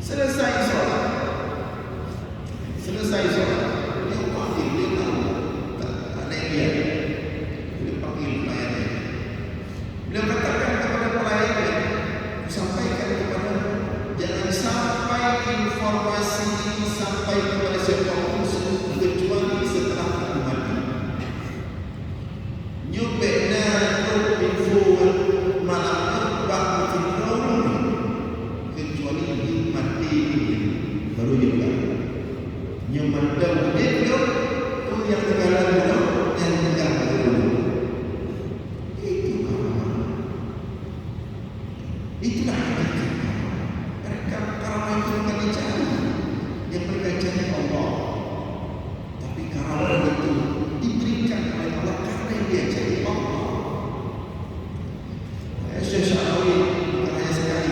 Selesai sholat, dia panggil, dia tahu tak ada dia, dia panggil pelayannya. Beliau katakan kepada pelayannya, sampaikan kepada, jangan sampai informasi ini sampai kepada siapapun kecuali setelah aku mati. Nyubekna info malam waktu kecuali mati baru juga nyemandang dia tu yang segala dulu yang segala dulu itulah mereka karamah itu bukan dicari yang mereka cari Allah, tapi karamah itu diberikan oleh Allah karena dia cari Allah. Syekh Syarawi bukan hanya sekali,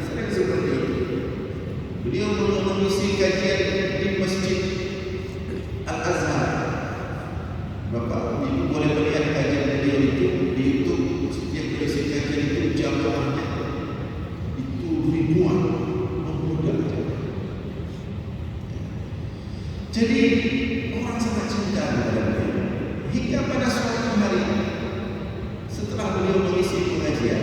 sering seperti itu. Beliau mengisi kajian di Masjid Al-Azhar. Bapak Ibu boleh melihat kajian beliau itu di YouTube. Setiap beliau isi kajian itu jamaahnya itu ribuan pemuda. Jadi orang sangat cinta kepada beliau. Hingga pada suatu hari setelah beliau mengisi pengajian,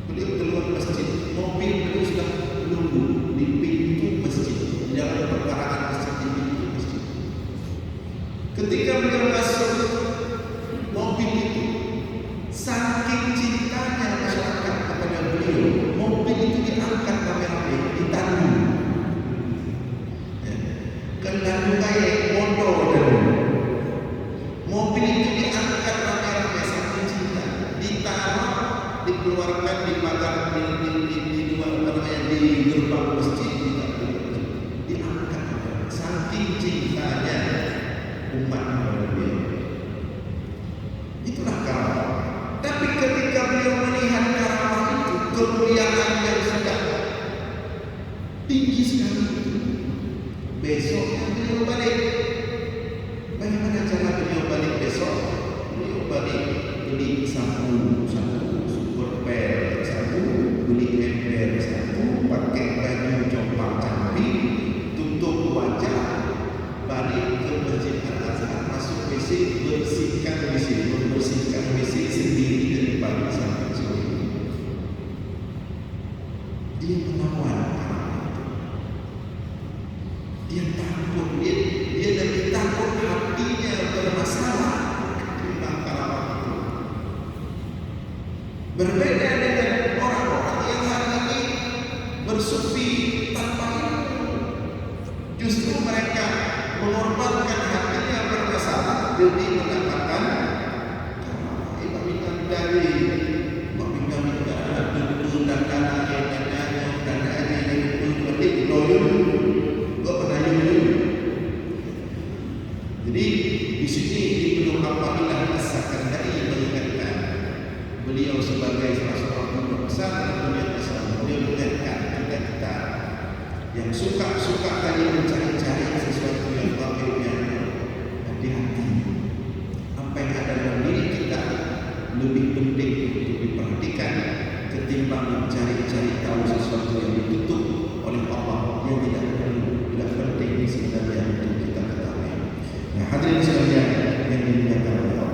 beliau keluar masjid. Mobil beliau sudah menunggu di pintu masjid, di dalam perkarangan masjid, di pintu masjid. Ketika beliau masuk mobil itu, saking cintanya masyarakat kepada beliau, mobil itu diangkat kamera, ditandu. Kendaraan kayak motor dan mobil itu diangkat kamera, saking cinta, ditaruh, dikeluarkan di pagar di gerbang masjid, diangkat saking cintanya umat kepada beliau. Itulah karamah. Tapi ketika beliau melihat karamah itu, kemuliaan yang sudah tinggi sekali, besoknya beliau balik. Bagaimana cara beliau balik besok? Beliau balik beli sapu super pel satu, beli ember satu, pakai baju compang camping, tutup wajah, balik ke Masjid Al-Azhar, masuk WC, membersihkan WC sendiri dari pagi sampai sore. Dia menawan, dia takut, dia lebih takut hatinya bermasalah tentang karamah itu. Berbeda dengan orang-orang yang hari ini bersufi tanpa ilmu. Justru mereka mengorbankan hatinya bermasalah demi mendapatkan imam dari meminta dulu dan dana Jadi di sini Ibnu Athaillah As-Sakandari mengingatkan, beliau sebagai salah seorang ulama besar dunia Islam, beliau mengingatkan kita yang suka tadi mencari-cari sesuatu yang batilnya, hati-hati. Apa yang ada dalam diri kita lebih penting untuk diperhatikan ketimbang mencari-cari tahu sesuatu yang ditutup oleh Allah yang tidak penting sebenarnya untuk kita ketahui. Nah, hadirin sekalian yang dimuliakan oleh Allah.